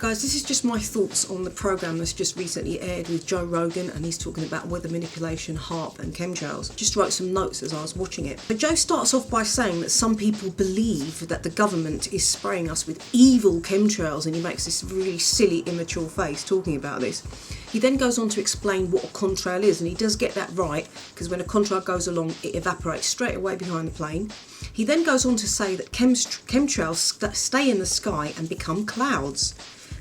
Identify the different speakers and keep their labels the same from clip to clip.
Speaker 1: guys, this is just my thoughts on the programme that's just recently aired with Joe Rogan, and he's talking about weather manipulation, HAARP and chemtrails. Just wrote some notes as I was watching it. But Joe starts off by saying that some people believe that the government is spraying us with evil chemtrails, and he makes this really silly, immature face talking about this. He then goes on to explain what a contrail is, and he does get that right, because when a contrail goes along, it evaporates straight away behind the plane. He then goes on to say that chemtrails stay in the sky and become clouds.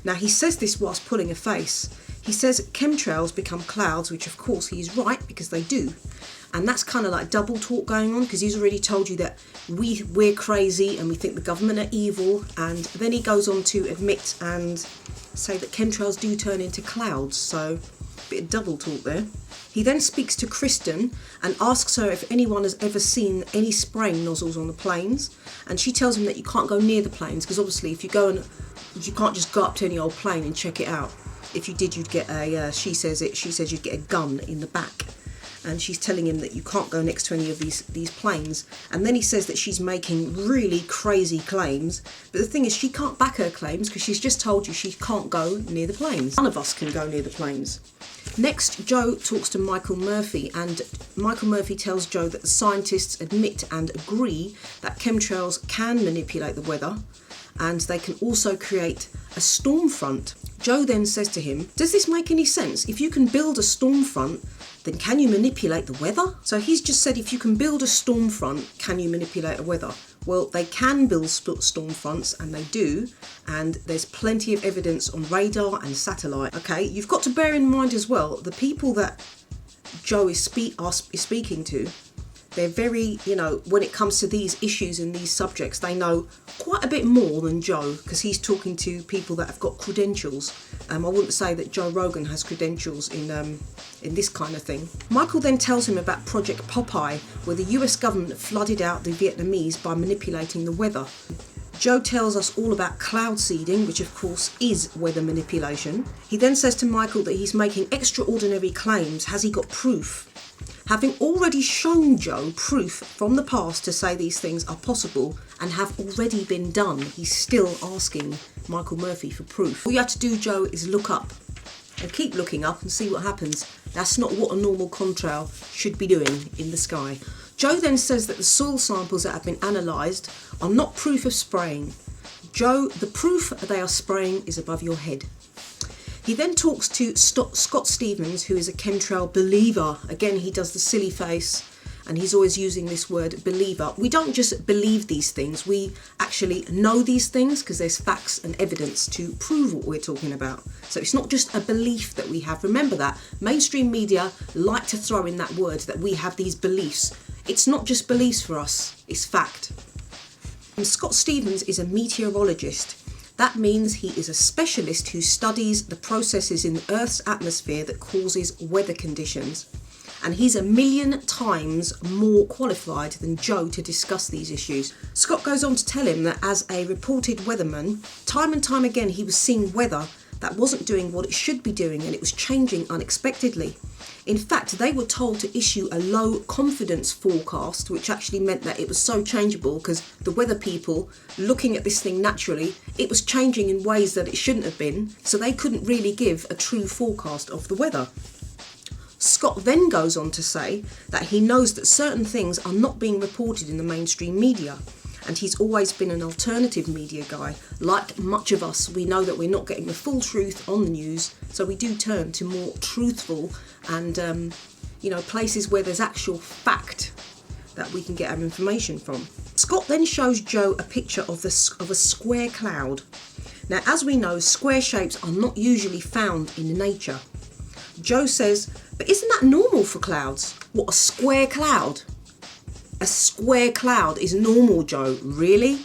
Speaker 1: Now, he says this whilst pulling a face. He says chemtrails become clouds, which of course he's right, because they do. And that's kind of like double talk going on, because he's already told you that we're crazy and we think the government are evil. And then he goes on to admit and say that chemtrails do turn into clouds. So a bit of double talk there. He then speaks to Kristen and asks her if anyone has ever seen any spraying nozzles on the planes. And she tells him that you can't go near the planes, because obviously if you go and you can't just go up to any old plane and check it out. If you did, you'd get she says you'd get a gun in the back. And she's telling him that you can't go next to any of these planes. And then he says that she's making really crazy claims. But the thing is, she can't back her claims, because she's just told you she can't go near the planes. None of us can go near the planes. Next, Joe talks to Michael Murphy, and Michael Murphy tells Joe that the scientists admit and agree that chemtrails can manipulate the weather, and they can also create a storm front. Joe then says to him, does this make any sense? If you can build a storm front, then can you manipulate the weather? So he's just said, if you can build a storm front, can you manipulate the weather? Well, they can build storm fronts, and they do, and there's plenty of evidence on radar and satellite. Okay, you've got to bear in mind as well, the people that Joe is speaking to, they're very, when it comes to these issues and these subjects, they know quite a bit more than Joe, because he's talking to people that have got credentials. I wouldn't say that Joe Rogan has credentials in this kind of thing. Michael then tells him about Project Popeye, where the US government flooded out the Vietnamese by manipulating the weather. Joe tells us all about cloud seeding, which of course is weather manipulation. He then says to Michael that he's making extraordinary claims. Has he got proof? Having already shown Joe proof from the past to say these things are possible and have already been done, he's still asking Michael Murphy for proof. All you have to do, Joe, is look up and keep looking up and see what happens. That's not what a normal contrail should be doing in the sky. Joe then says that the soil samples that have been analysed are not proof of spraying. Joe, the proof they are spraying is above your head. He then talks to Scott Stevens, who is a chemtrail believer. Again, he does the silly face, and he's always using this word believer. We don't just believe these things, we actually know these things, because there's facts and evidence to prove what we're talking about. So it's not just a belief that we have. Remember that. Mainstream media like to throw in that word that we have these beliefs. It's not just beliefs for us, it's fact. And Scott Stevens is a meteorologist. That means he is a specialist who studies the processes in the Earth's atmosphere that causes weather conditions. And he's 1,000,000 times more qualified than Joe to discuss these issues. Scott goes on to tell him that as a reported weatherman, time and time again he was seeing weather that wasn't doing what it should be doing, and it was changing unexpectedly. In fact, they were told to issue a low confidence forecast, which actually meant that it was so changeable, because the weather people, looking at this thing naturally, it was changing in ways that it shouldn't have been, so they couldn't really give a true forecast of the weather. Scott then goes on to say that he knows that certain things are not being reported in the mainstream media, and he's always been an alternative media guy. Like much of us, we know that we're not getting the full truth on the news, so we do turn to more truthful and places where there's actual fact that we can get our information from. Scott then shows Joe a picture of a square cloud. Now, as we know, square shapes are not usually found in nature. Joe says, but isn't that normal for clouds? What, a square cloud? A square cloud is normal, Joe. Really?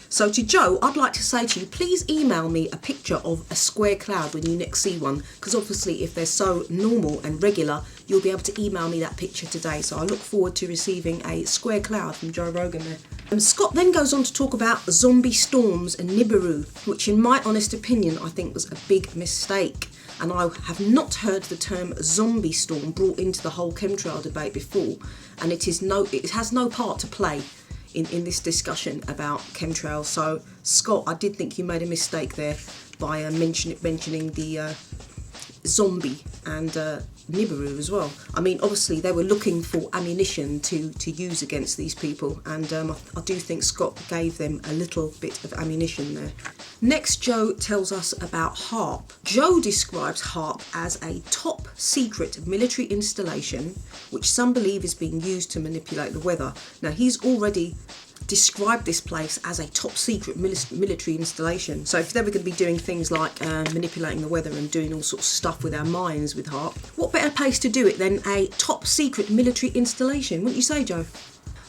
Speaker 1: So to Joe, I'd like to say to you, please email me a picture of a square cloud when you next see one, because obviously if they're so normal and regular, you'll be able to email me that picture today. So I look forward to receiving a square cloud from Joe Rogan there. Scott then goes on to talk about zombie storms and Nibiru, which in my honest opinion, I think was a big mistake. And I have not heard the term zombie storm brought into the whole chemtrail debate before, and it has no part to play in this discussion about chemtrails. So Scott, I did think you made a mistake there. by mentioning the zombie and Nibiru as well. I mean, obviously they were looking for ammunition to use against these people, and I do think Scott gave them a little bit of ammunition there. Next, Joe tells us about HAARP. Joe describes HAARP as a top secret military installation which some believe is being used to manipulate the weather. Now, he's already described this place as a top secret military installation. So if they're going to be doing things like manipulating the weather and doing all sorts of stuff with our minds with HAARP, what better place to do it than a top secret military installation, wouldn't you say, Joe?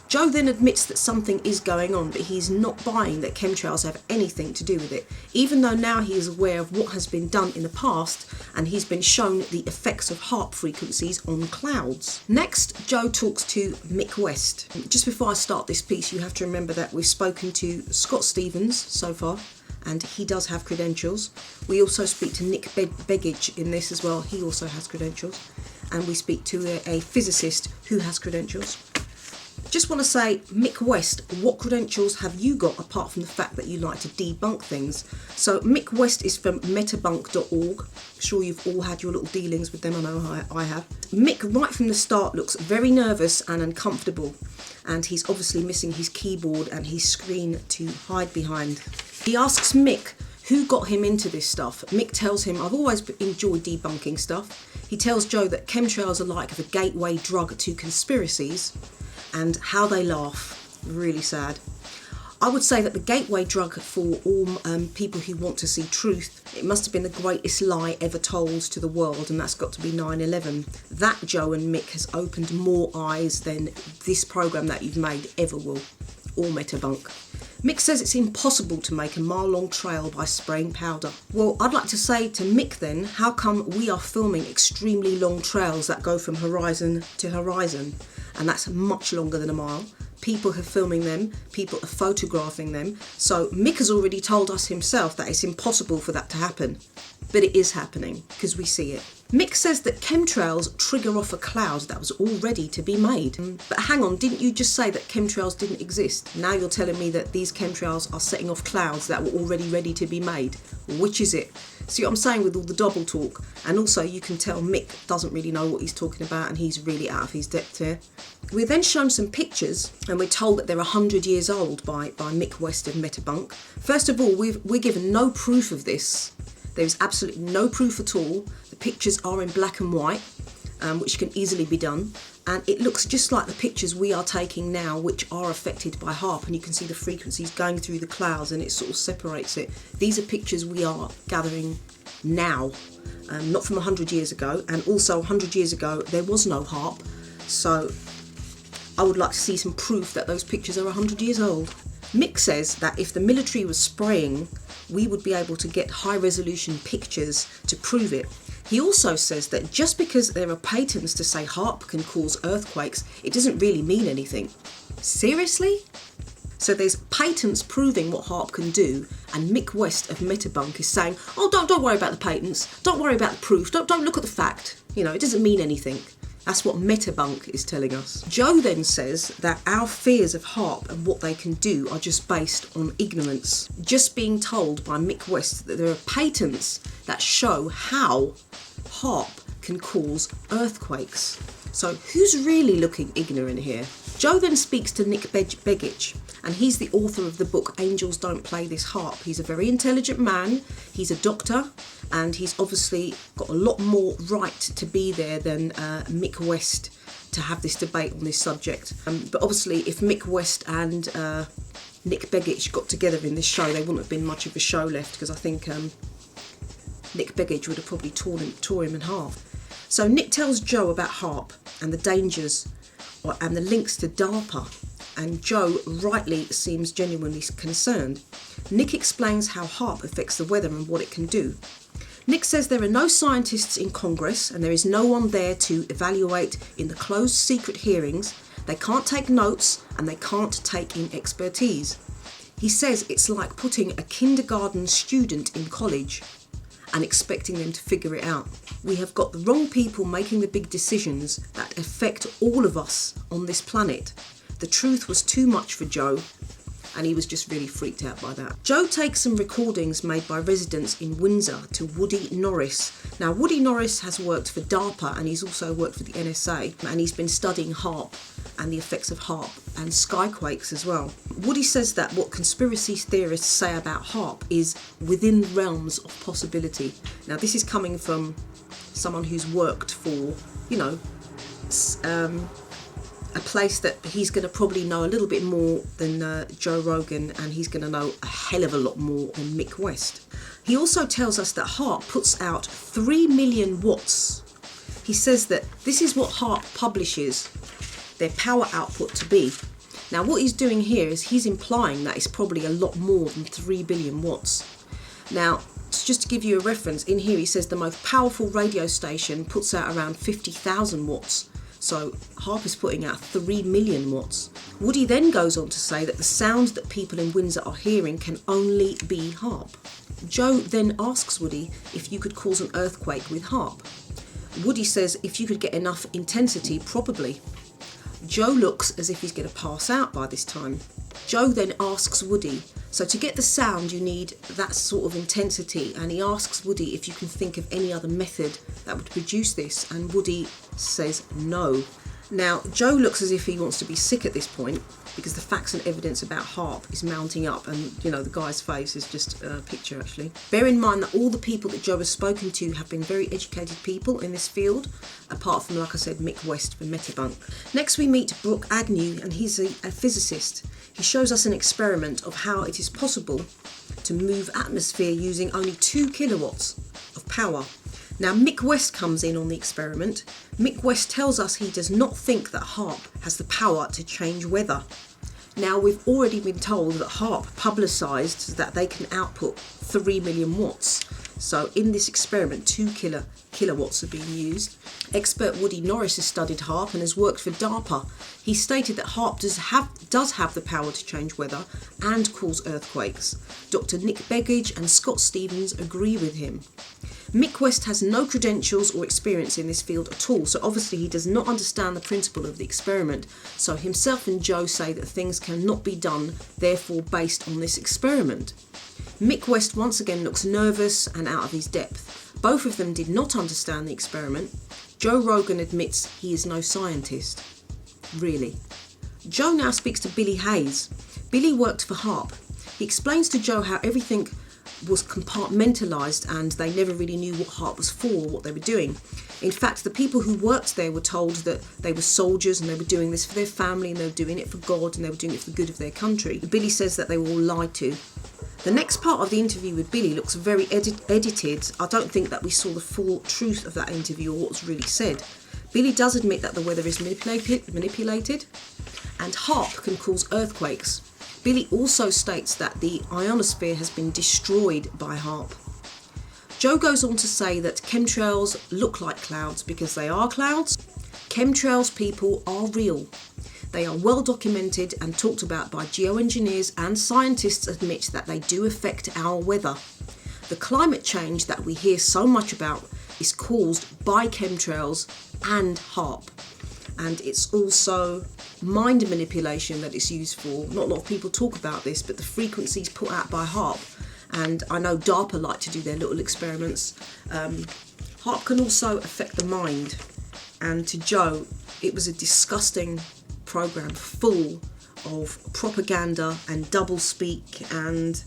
Speaker 1: Joe then admits that something is going on, but he's not buying that chemtrails have anything to do with it, even though now he is aware of what has been done in the past and he's been shown the effects of HAARP frequencies on clouds. Next, Joe talks to Mick West. Just before I start this piece, you have to remember that we've spoken to Scott Stevens so far, and he does have credentials. We also speak to Nick Begich in this as well. He also has credentials. And we speak to a physicist who has credentials. Just want to say, Mick West, what credentials have you got apart from the fact that you like to debunk things? So Mick West is from metabunk.org. I'm sure you've all had your little dealings with them, I know I have. Mick, right from the start, looks very nervous and uncomfortable, and he's obviously missing his keyboard and his screen to hide behind. He asks Mick who got him into this stuff. Mick tells him, I've always enjoyed debunking stuff. He tells Joe that chemtrails are like the gateway drug to conspiracies, and how they laugh. Really sad. I would say that the gateway drug for all people who want to see truth, it must have been the greatest lie ever told to the world, and that's got to be 9/11. That, Joe and Mick, has opened more eyes than this programme that you've made ever will. All metabunk. Mick says it's impossible to make a mile-long trail by spraying powder. Well, I'd like to say to Mick then, how come we are filming extremely long trails that go from horizon to horizon? And that's much longer than a mile. People are filming them, people are photographing them. So Mick has already told us himself that it's impossible for that to happen. But it is happening, because we see it. Mick says that chemtrails trigger off a cloud that was all ready to be made. But hang on, didn't you just say that chemtrails didn't exist? Now you're telling me that these chemtrails are setting off clouds that were already ready to be made. Which is it? See what I'm saying with all the double talk? And also you can tell Mick doesn't really know what he's talking about, and he's really out of his depth here. We're then shown some pictures, and we're told that they're 100 years old by Mick West of Metabunk. First of all, we're given no proof of this. There's absolutely no proof at all. The pictures are in black and white, which can easily be done. And it looks just like the pictures we are taking now, which are affected by HAARP. And you can see the frequencies going through the clouds, and it sort of separates it. These are pictures we are gathering now, not from 100 years ago. And also 100 years ago, there was no HAARP. So I would like to see some proof that those pictures are 100 years old. Mick says that if the military was spraying, we would be able to get high resolution pictures to prove it. He also says that just because there are patents to say HAARP can cause earthquakes, it doesn't really mean anything. Seriously? So there's patents proving what HAARP can do, and Mick West of Metabunk is saying, oh, don't worry about the patents, don't worry about the proof, don't look at the fact. You know, it doesn't mean anything. That's what Metabunk is telling us. Joe then says that our fears of HAARP and what they can do are just based on ignorance. Just being told by Mick West that there are patents that show how HAARP can cause earthquakes. So who's really looking ignorant here? Joe then speaks to Nick Begich, and he's the author of the book Angels Don't Play This HAARP. He's a very intelligent man, he's a doctor, and he's obviously got a lot more right to be there than Mick West to have this debate on this subject. But obviously if Mick West and Nick Begich got together in this show, there wouldn't have been much of a show left, because I think Nick Begich would have probably tore him in half. So Nick tells Joe about HAARP and the dangers and the links to DARPA, and Joe rightly seems genuinely concerned. Nick explains how HAARP affects the weather and what it can do. Nick says there are no scientists in Congress, and there is no one there to evaluate in the closed secret hearings. They can't take notes, and they can't take in expertise. He says it's like putting a kindergarten student in college and expecting them to figure it out. We have got the wrong people making the big decisions that affect all of us on this planet. The truth was too much for Joe. and he was just really freaked out by that. Joe takes some recordings made by residents in Windsor to Woody Norris. Now, Woody Norris has worked for DARPA, and he's also worked for the NSA, and he's been studying HAARP and the effects of HAARP and skyquakes as well. Woody says that what conspiracy theorists say about HAARP is within the realms of possibility. Now, this is coming from someone who's worked for, you know, a place that he's going to probably know a little bit more than Joe Rogan, and he's going to know a hell of a lot more than Mick West. He also tells us that HAARP puts out 3 million watts. He says that this is what HAARP publishes their power output to be. Now, what he's doing here is he's implying that it's probably a lot more than 3 billion watts. Now, just to give you a reference, in here he says the most powerful radio station puts out around 50,000 watts. So HAARP is putting out 3 million watts. Woody then goes on to say that the sounds that people in Windsor are hearing can only be HAARP. Joe then asks Woody if you could cause an earthquake with HAARP. Woody says if you could get enough intensity, probably. Joe looks as if he's going to pass out by this time. Joe then asks Woody, so to get the sound you need that sort of intensity, and he asks Woody if you can think of any other method that would produce this, and Woody says no. Now, Joe looks as if he wants to be sick at this point, because the facts and evidence about HAARP is mounting up, and you know, the guy's face is just a picture actually. Bear in mind that all the people that Joe has spoken to have been very educated people in this field, apart from, like I said, Mick West from Metabunk. Next we meet Brooke Agnew, and he's a physicist. He shows us an experiment of how it is possible to move atmosphere using only 2 kilowatts of power. Now, Mick West comes in on the experiment. Mick West tells us he does not think that HAARP has the power to change weather. Now, we've already been told that HAARP publicised that they can output 3 million watts. So in this experiment, 2 kilowatts are being used. Expert Woody Norris has studied HAARP and has worked for DARPA. He stated that HAARP does have the power to change weather and cause earthquakes. Dr. Nick Begich and Scott Stevens agree with him. Mick West has no credentials or experience in this field at all, so obviously he does not understand the principle of the experiment. So himself and Joe say that things cannot be done, therefore based on this experiment. Mick West once again looks nervous and out of his depth. Both of them did not understand the experiment. Joe Rogan admits he is no scientist. Really. Joe now speaks to Billy Hayes. Billy worked for HAARP. He explains to Joe how everything was compartmentalised and they never really knew what HAARP was for or what they were doing. In fact, the people who worked there were told that they were soldiers and they were doing this for their family and they were doing it for God and they were doing it for the good of their country. Billy says that they were all lied to. The next part of the interview with Billy looks very edited. I don't think that we saw the full truth of that interview or what was really said. Billy does admit that the weather is manipulated and HAARP can cause earthquakes. Billy also states that the ionosphere has been destroyed by HAARP. Joe goes on to say that chemtrails look like clouds because they are clouds. Chemtrails people are real. They are well documented and talked about by geoengineers, and scientists admit that they do affect our weather. The climate change that we hear so much about is caused by chemtrails and HAARP. And it's also mind manipulation that it's used for. Not a lot of people talk about this, but the frequencies put out by HAARP, and I know DARPA like to do their little experiments. HAARP can also affect the mind, and to Joe, it was a disgusting program full of propaganda and doublespeak, and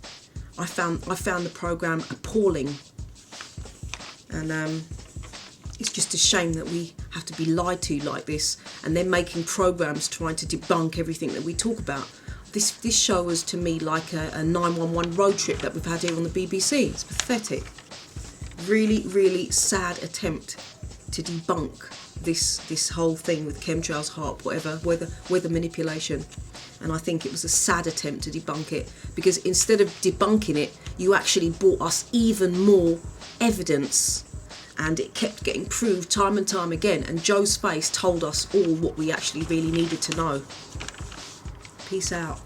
Speaker 1: I found the program appalling. And it's just a shame that we have to be lied to like this, and they're making programs trying to debunk everything that we talk about. This show was to me like a 911 road trip that we've had here on the BBC. It's pathetic. Really, really sad attempt to debunk this whole thing with chemtrails, HAARP, whatever, weather manipulation. And I think it was a sad attempt to debunk it, because instead of debunking it, you actually brought us even more evidence, and it kept getting proved time and time again, and Joe's face told us all what we actually really needed to know. Peace out.